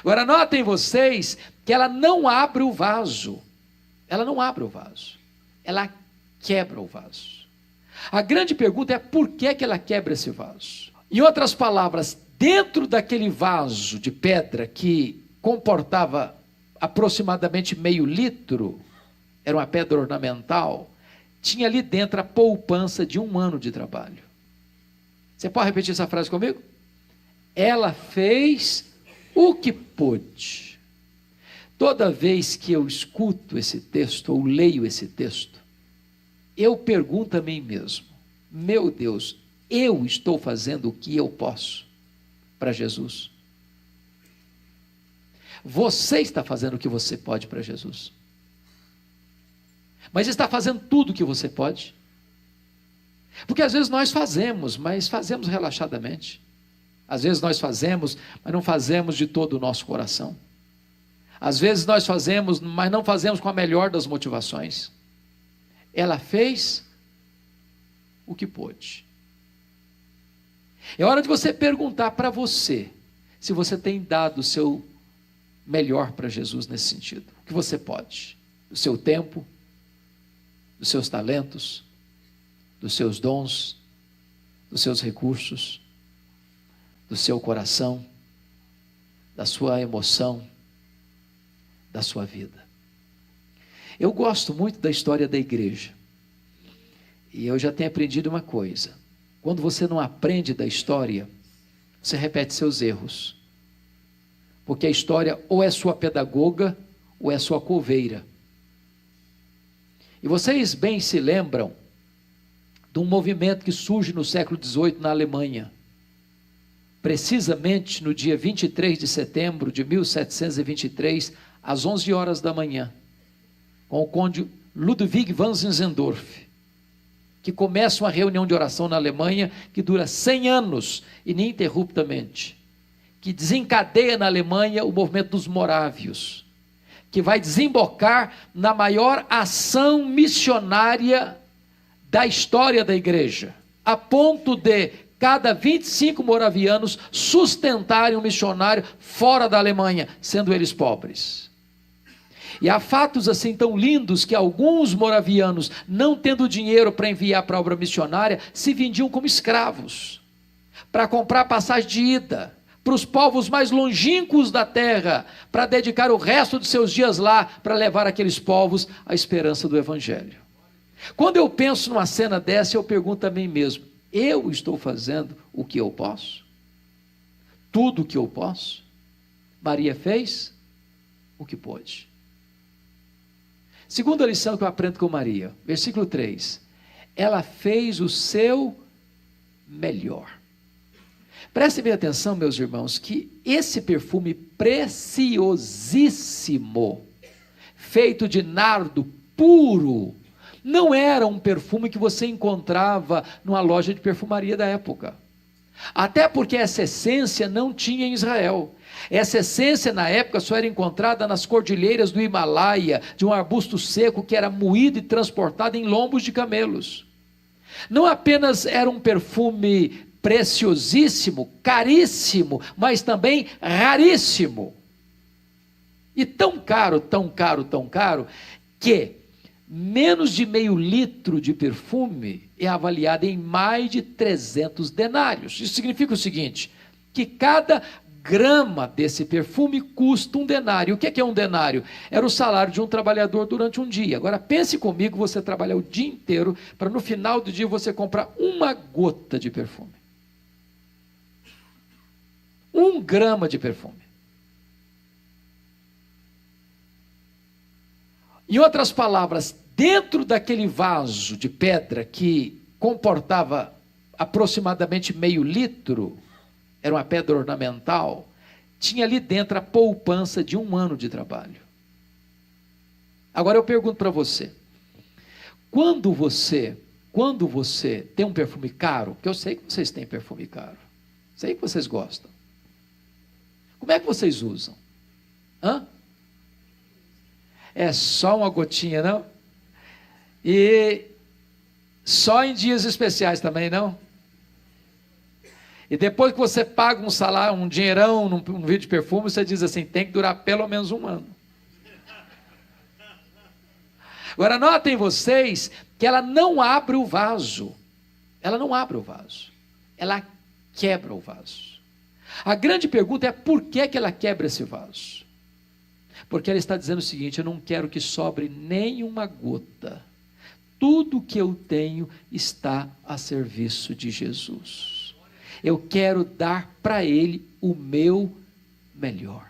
Agora notem vocês que ela não abre o vaso. Ela não abre o vaso. Ela quebra o vaso. A grande pergunta é por que ela quebra esse vaso? Em outras palavras, dentro daquele vaso de pedra que comportava aproximadamente meio litro, era uma pedra ornamental, tinha ali dentro a poupança de 1 ano de trabalho. Você pode repetir essa frase comigo? Ela fez o que pôde. Toda vez que eu escuto esse texto, ou leio esse texto, eu pergunto a mim mesmo, meu Deus, eu estou fazendo o que eu posso para Jesus? Você está fazendo o que você pode para Jesus? Mas está fazendo tudo o que você pode? Porque às vezes nós fazemos, mas fazemos relaxadamente. Às vezes nós fazemos, mas não fazemos de todo o nosso coração. Às vezes nós fazemos, mas não fazemos com a melhor das motivações. Ela fez o que pôde. É hora de você perguntar para você, se você tem dado o seu melhor para Jesus nesse sentido. O que você pode? O seu tempo, dos seus talentos, dos seus dons, dos seus recursos, do seu coração, da sua emoção, da sua vida. Eu gosto muito da história da igreja. E eu já tenho aprendido uma coisa. Quando você não aprende da história, você repete seus erros. Porque a história ou é sua pedagoga, ou é sua coveira. E vocês bem se lembram de um movimento que surge no século XVIII na Alemanha. Precisamente no dia 23 de setembro de 1723, às 11 horas da manhã, com o conde Ludwig von Zinzendorf, que começa uma reunião de oração na Alemanha, que dura 100 anos, ininterruptamente, que desencadeia na Alemanha o movimento dos morávios, que vai desembocar na maior ação missionária da história da igreja, a ponto de cada 25 moravianos sustentarem um missionário fora da Alemanha, sendo eles pobres. E há fatos assim tão lindos que alguns moravianos, não tendo dinheiro para enviar para a obra missionária, se vendiam como escravos, para comprar passagem de ida, para os povos mais longínquos da terra, para dedicar o resto de seus dias lá, para levar aqueles povos à esperança do Evangelho. Quando eu penso numa cena dessa, eu pergunto a mim mesmo, eu estou fazendo o que eu posso? Tudo o que eu posso? Maria fez o que pôde. Segunda lição que eu aprendo com Maria, versículo 3. Ela fez o seu melhor. Prestem bem atenção, meus irmãos, que esse perfume preciosíssimo, feito de nardo puro, não era um perfume que você encontrava numa loja de perfumaria da época. Até porque essa essência não tinha em Israel. Essa essência na época só era encontrada nas cordilheiras do Himalaia, de um arbusto seco que era moído e transportado em lombos de camelos. Não apenas era um perfume preciosíssimo, caríssimo, mas também raríssimo. E tão caro, tão caro, tão caro, que menos de meio litro de perfume é avaliado em mais de 300 denários. Isso significa o seguinte, que cada grama desse perfume custa 1 denário. O que é 1 denário? Era o salário de um trabalhador durante um dia. Agora pense comigo, você trabalhar o dia inteiro, para no final do dia você comprar uma gota de perfume. 1 grama de perfume. Em outras palavras, dentro daquele vaso de pedra que comportava aproximadamente meio litro, era uma pedra ornamental, tinha ali dentro a poupança de 1 ano de trabalho. Agora eu pergunto para você, quando você tem um perfume caro, que eu sei que vocês têm perfume caro, sei que vocês gostam, como é que vocês usam? É só uma gotinha, não? E só em dias especiais também, não? E depois que você paga um salário, um dinheirão num vidro de perfume, você diz assim, tem que durar pelo menos 1 ano. Agora notem vocês que ela não abre o vaso. Ela não abre o vaso. Ela quebra o vaso. A grande pergunta é por que ela quebra esse vaso? Porque ela está dizendo o seguinte, eu não quero que sobre nenhuma gota. Tudo que eu tenho está a serviço de Jesus. Eu quero dar para Ele o meu melhor.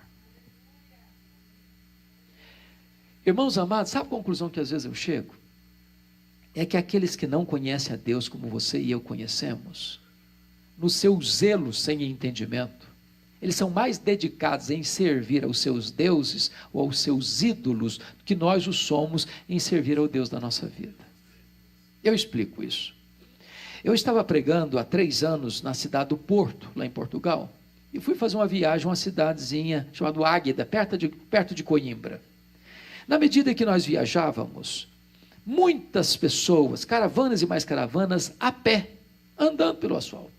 Irmãos amados, sabe a conclusão que às vezes eu chego? É que aqueles que não conhecem a Deus como você e eu conhecemos, no seu zelo sem entendimento, eles são mais dedicados em servir aos seus deuses ou aos seus ídolos do que nós o somos em servir ao Deus da nossa vida. Eu explico isso. Eu estava pregando há 3 anos na cidade do Porto, lá em Portugal, e fui fazer uma viagem a uma cidadezinha chamada Águeda, perto de Coimbra. Na medida que nós viajávamos, muitas pessoas, caravanas e mais caravanas, a pé, andando pelo asfalto.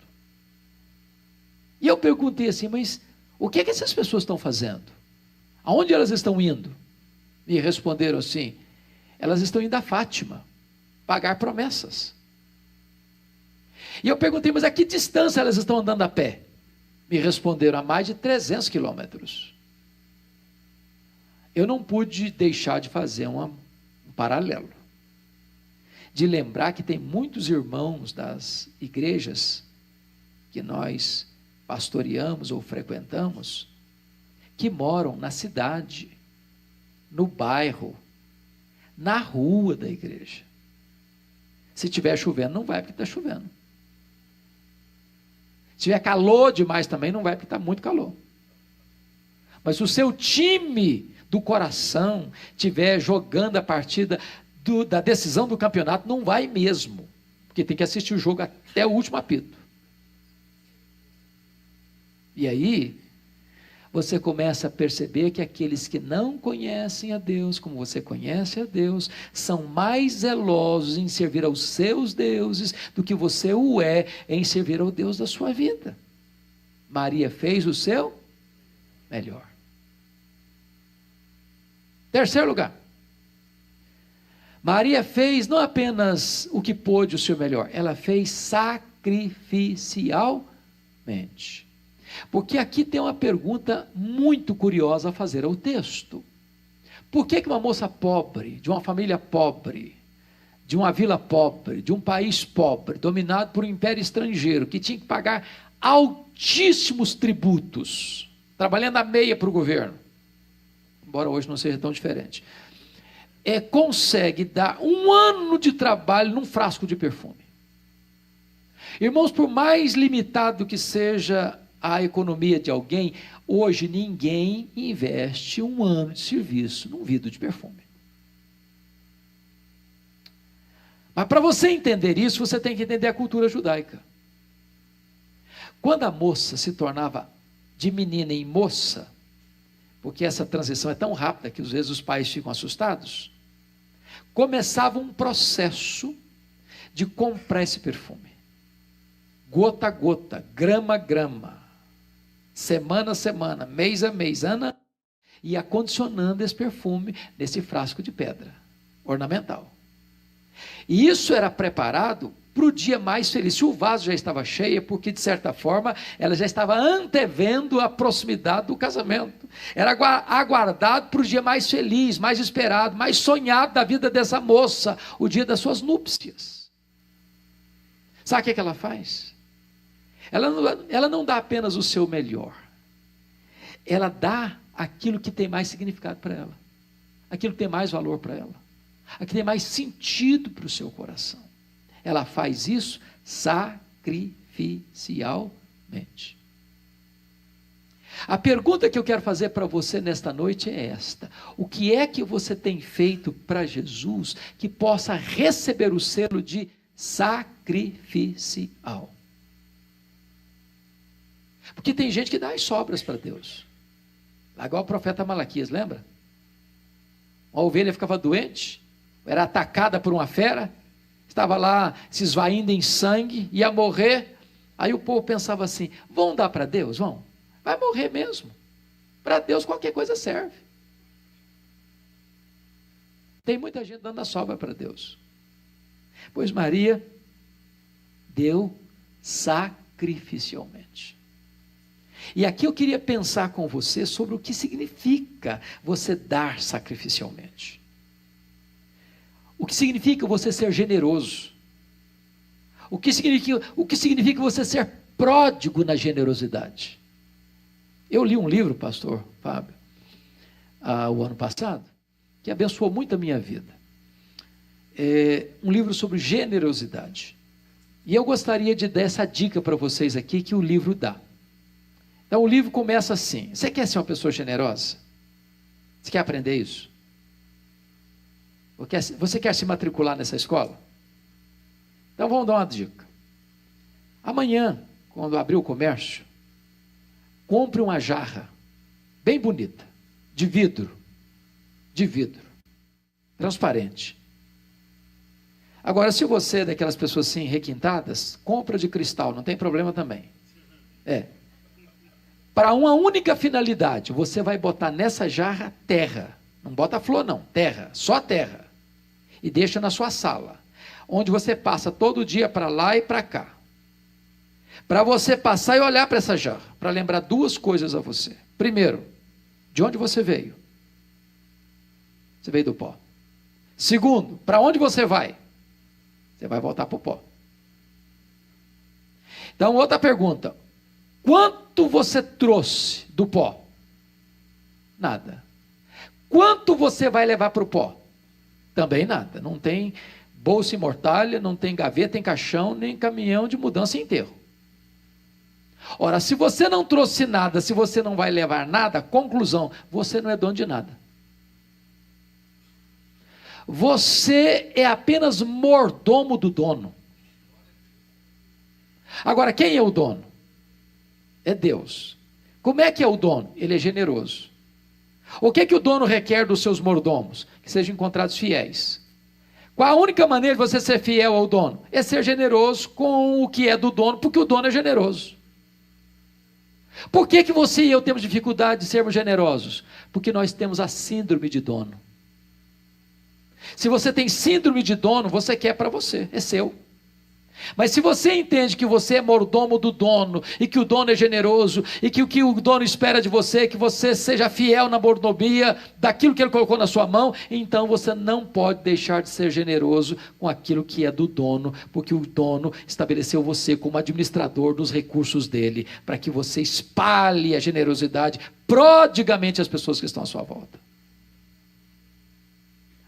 E eu perguntei assim, mas o que é que essas pessoas estão fazendo? Aonde elas estão indo? Me responderam assim, elas estão indo a Fátima, pagar promessas. E eu perguntei, mas a que distância elas estão andando a pé? Me responderam, a mais de 300 quilômetros. Eu não pude deixar de fazer um paralelo. De lembrar que tem muitos irmãos das igrejas que nós pastoreamos ou frequentamos, que moram na cidade, no bairro, na rua da igreja. Se estiver chovendo, não vai porque está chovendo. Se tiver calor demais também, não vai porque está muito calor. Mas se o seu time do coração estiver jogando a partida da decisão do campeonato, não vai mesmo, porque tem que assistir o jogo até o último apito. E aí, você começa a perceber que aqueles que não conhecem a Deus, como você conhece a Deus, são mais zelosos em servir aos seus deuses do que você o é em servir ao Deus da sua vida. Maria fez o seu melhor. Terceiro lugar. Maria fez não apenas o que pôde o seu melhor, ela fez sacrificialmente. Porque aqui tem uma pergunta muito curiosa a fazer ao texto. Por que uma moça pobre, de uma família pobre, de uma vila pobre, de um país pobre, dominado por um império estrangeiro, que tinha que pagar altíssimos tributos, trabalhando à meia para o governo, embora hoje não seja tão diferente, consegue dar 1 ano de trabalho num frasco de perfume? Irmãos, por mais limitado que seja a economia de alguém, hoje ninguém investe 1 ano de serviço num vidro de perfume. Mas para você entender isso, você tem que entender a cultura judaica. Quando a moça se tornava de menina em moça, porque essa transição é tão rápida que às vezes os pais ficam assustados, começava um processo de comprar esse perfume, gota a gota, grama a grama, semana a semana, mês a mês, ano a ano, e acondicionando esse perfume nesse frasco de pedra ornamental. E isso era preparado para o dia mais feliz. Se o vaso já estava cheio, porque de certa forma ela já estava antevendo a proximidade do casamento. Era aguardado para o dia mais feliz, mais esperado, mais sonhado da vida dessa moça, o dia das suas núpcias. Sabe o que ela faz? Ela não dá apenas o seu melhor, ela dá aquilo que tem mais significado para ela, aquilo que tem mais valor para ela, aquilo que tem mais sentido para o seu coração. Ela faz isso sacrificialmente. A pergunta que eu quero fazer para você nesta noite é esta: o que é que você tem feito para Jesus que possa receber o selo de sacrificial? Porque tem gente que dá as sobras para Deus, igual o profeta Malaquias, lembra? Uma ovelha ficava doente, era atacada por uma fera, estava lá se esvaindo em sangue, ia morrer, Aí o povo pensava assim: vão dar para Deus? Vão. Vai morrer mesmo. Para Deus qualquer coisa serve. Tem muita gente dando a sobra para Deus. Pois Maria deu sacrificialmente. E aqui eu queria pensar com você sobre o que significa você dar sacrificialmente. O que significa você ser generoso. O que significa você ser pródigo na generosidade. Eu li um livro, pastor Fábio, o ano passado, que abençoou muito a minha vida. Um livro sobre generosidade. E eu gostaria de dar essa dica para vocês aqui que o livro dá. Então o livro começa assim: você quer ser uma pessoa generosa? Você quer aprender isso? Você quer se matricular nessa escola? Então vamos dar uma dica. Amanhã, quando abrir o comércio, compre uma jarra bem bonita, de vidro, transparente. Agora, se você é daquelas pessoas assim, requintadas, compra de cristal, não tem problema também. Para uma única finalidade, você vai botar nessa jarra terra. Não bota flor não, terra, só terra. E deixa na sua sala, onde você passa todo dia para lá e para cá. Para você passar e olhar para essa jarra, para lembrar duas coisas a você. Primeiro, de onde você veio? Você veio do pó. Segundo, para onde você vai? Você vai voltar para o pó. Então, outra pergunta: quanto você trouxe do pó? Nada. Quanto você vai levar para o pó? Também nada. Não tem bolsa imortalha, não tem gaveta em caixão, nem caminhão de mudança e enterro. Ora, se você não trouxe nada, se você não vai levar nada, conclusão: você não é dono de nada. Você é apenas mordomo do dono. Agora, quem é o dono? É Deus. Como é que é o dono? Ele é generoso. O que é que o dono requer dos seus mordomos? Que sejam encontrados fiéis. Qual a única maneira de você ser fiel ao dono? É ser generoso com o que é do dono, porque o dono é generoso. Por que você e eu temos dificuldade de sermos generosos? Porque nós temos a síndrome de dono. Se você tem síndrome de dono, você quer para você, é seu. Mas se você entende que você é mordomo do dono, e que o dono é generoso, e que o que o dono espera de você é que você seja fiel na mordomia daquilo que ele colocou na sua mão, então você não pode deixar de ser generoso com aquilo que é do dono, porque o dono estabeleceu você como administrador dos recursos dele, para que você espalhe a generosidade prodigamente às pessoas que estão à sua volta.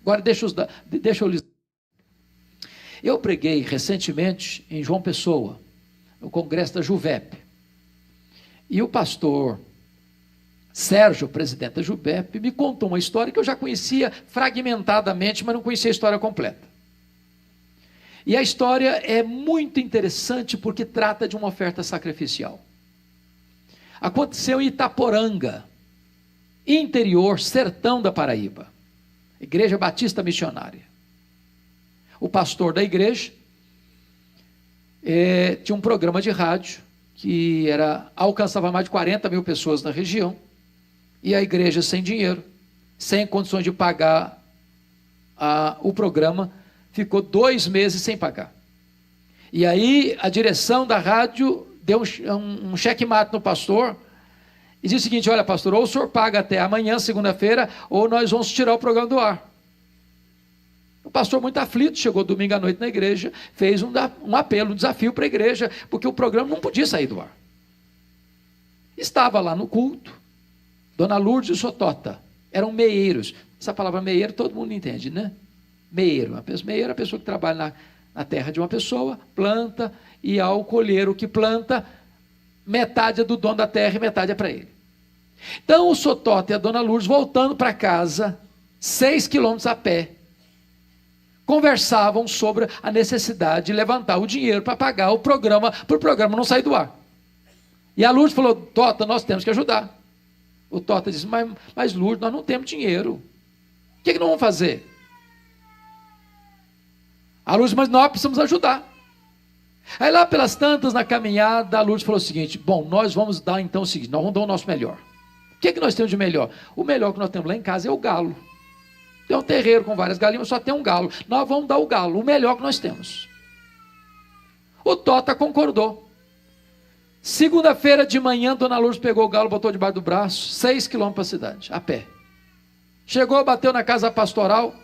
Agora deixa eu lhes... Eu preguei recentemente em João Pessoa, no congresso da Juvep. E o pastor Sérgio, presidente da Juvep, me contou uma história que eu já conhecia fragmentadamente, mas não conhecia a história completa. E a história é muito interessante porque trata de uma oferta sacrificial. Aconteceu em Itaporanga, interior, sertão da Paraíba. Igreja Batista Missionária. O pastor da igreja tinha um programa de rádio que alcançava mais de 40 mil pessoas na região, e a igreja sem dinheiro, sem condições de pagar o programa, ficou 2 meses sem pagar. E aí a direção da rádio deu um checkmate no pastor e disse o seguinte: olha, pastor, ou o senhor paga até amanhã, segunda-feira, ou nós vamos tirar o programa do ar. O pastor, muito aflito, chegou domingo à noite na igreja, fez um apelo, um desafio para a igreja, porque o programa não podia sair do ar. Estava lá no culto, Dona Lourdes e o Sotota, eram meeiros. Essa palavra meeiro todo mundo entende, né? Meeiro é a pessoa que trabalha na terra de uma pessoa, planta, e ao colher o que planta, metade é do dono da terra e metade é para ele. Então o Sotota e a Dona Lourdes, voltando para casa, 6 quilômetros a pé, conversavam sobre a necessidade de levantar o dinheiro para pagar o programa, para o programa não sair do ar. E a Lourdes falou: Tota, nós temos que ajudar. O Tota disse: mas Lourdes, nós não temos dinheiro. O que nós vamos fazer? A Lourdes: mas nós precisamos ajudar. Aí lá pelas tantas, na caminhada, a Lourdes falou o seguinte: bom, nós vamos dar então o seguinte, nós vamos dar o nosso melhor. O que nós temos de melhor? O melhor que nós temos lá em casa é o galo. Tem um terreiro com várias galinhas, só tem um galo. Nós vamos dar o galo, o melhor que nós temos. O Tota concordou. Segunda-feira de manhã, dona Lourdes pegou o galo, botou debaixo do braço, 6 quilômetros para a cidade, a pé. Chegou, bateu na casa pastoral,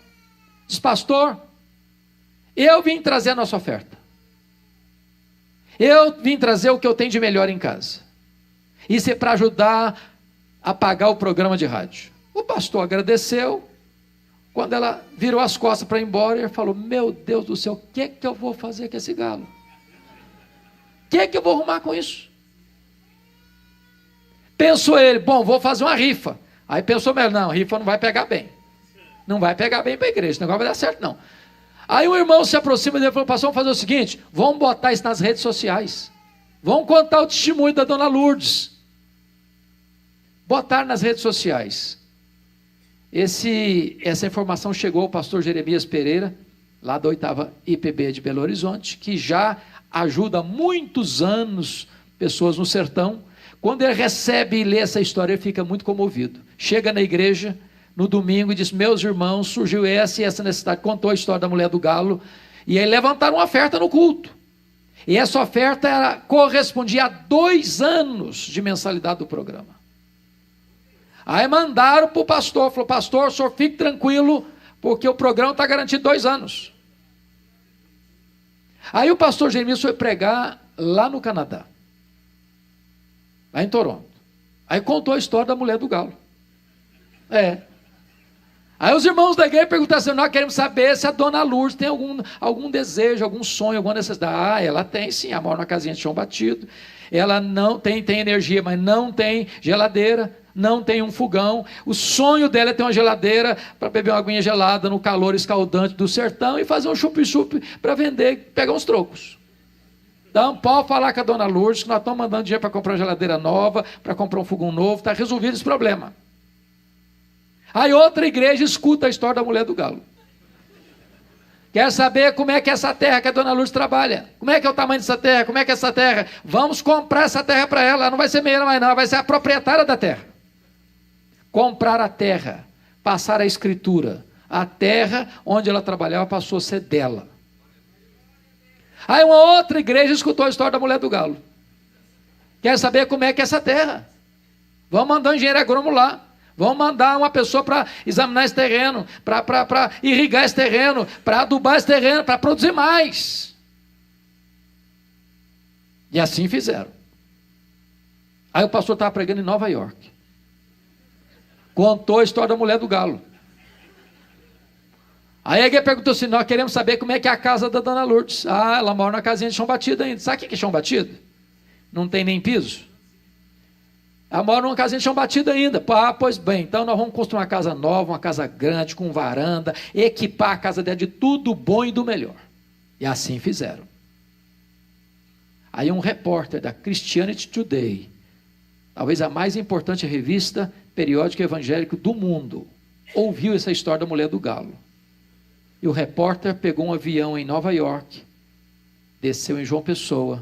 disse: pastor, eu vim trazer a nossa oferta. Eu vim trazer o que eu tenho de melhor em casa. Isso é para ajudar a pagar o programa de rádio. O pastor agradeceu. Quando ela virou as costas para ir embora, ele falou: meu Deus do céu, o que é que eu vou fazer com esse galo? O que é que eu vou arrumar com isso? Pensou ele: bom, vou fazer uma rifa. Aí pensou mesmo: não, rifa não vai pegar bem. Não vai pegar bem para a igreja, esse negócio vai dar certo não. Aí o irmão se aproxima dele e falou: pastor, vamos fazer o seguinte, vamos botar isso nas redes sociais. Vamos contar o testemunho da dona Lourdes. Botar nas redes sociais. Essa informação chegou ao pastor Jeremias Pereira, lá da 8ª IPB de Belo Horizonte, que já ajuda há muitos anos pessoas no sertão. Quando ele recebe e lê essa história, ele fica muito comovido. Chega na igreja no domingo e diz: meus irmãos, surgiu essa e essa necessidade. Contou a história da mulher do galo. E aí levantaram uma oferta no culto. E essa oferta correspondia a 2 anos de mensalidade do programa. Aí mandaram para o pastor, falou: pastor, o senhor fique tranquilo, porque o programa está garantido 2 anos. Aí o pastor Jeremias foi pregar lá no Canadá, lá em Toronto. Aí contou a história da mulher do galo. Aí os irmãos da igreja perguntaram assim: nós queremos saber se a dona Lourdes tem algum desejo, algum sonho, alguma necessidade. Ela tem sim, ela mora numa casinha de chão batido. Ela não tem energia, mas não tem geladeira, não tem um fogão. O sonho dela é ter uma geladeira para beber uma aguinha gelada no calor escaldante do sertão e fazer um chup-chup para vender, pegar uns trocos. Então pode falar com a dona Lourdes que nós estamos mandando dinheiro para comprar uma geladeira nova, para comprar um fogão novo, está resolvido esse problema. Aí outra igreja escuta a história da mulher do galo. Quer saber como é que é essa terra que a dona Lourdes trabalha? Como é que é o tamanho dessa terra? Como é que é essa terra? Vamos comprar essa terra para ela. Ela não vai ser meia mais não, ela vai ser a proprietária da terra. Comprar a terra, passar a escritura. A terra onde ela trabalhava passou a ser dela. Aí uma outra igreja escutou a história da mulher do galo. Quer saber como é que é essa terra? Vamos mandar um engenheiro agrônomo lá. Vamos mandar uma pessoa para examinar esse terreno, para irrigar esse terreno, para adubar esse terreno, para produzir mais. E assim fizeram. Aí o pastor estava pregando em Nova York. Contou a história da mulher do galo. Aí a igreja perguntou assim: nós queremos saber como é que é a casa da dona Lourdes. Ah, ela mora numa casinha de chão batido ainda. Sabe o que é chão batido? Não tem nem piso. Ela mora numa casinha de chão batido ainda. Ah, pois bem, então nós vamos construir uma casa nova, uma casa grande, com varanda, equipar a casa dela de tudo bom e do melhor. E assim fizeram. Aí um repórter da Christianity Today, talvez a mais importante revista periódica evangélica do mundo, ouviu essa história da mulher do galo. E o repórter pegou um avião em Nova York, desceu em João Pessoa,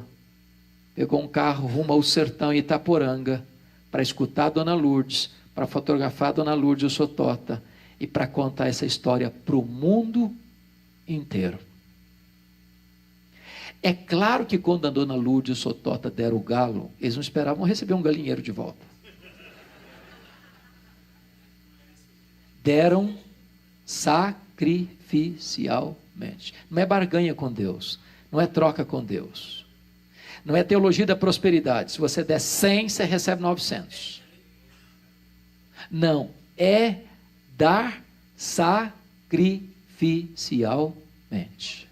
pegou um carro rumo ao sertão em Itaporanga, para escutar a dona Lourdes, para fotografar a dona Lourdes e o seu Tota, e para contar essa história para o mundo inteiro. É claro que quando a dona Lourdes e o seu Tota deram o galo, eles não esperavam receber um galinheiro de volta. Deram sacrificialmente. Não é barganha com Deus, não é troca com Deus. Não é teologia da prosperidade. Se você der 100, você recebe 900. Não, é dar sacrificialmente.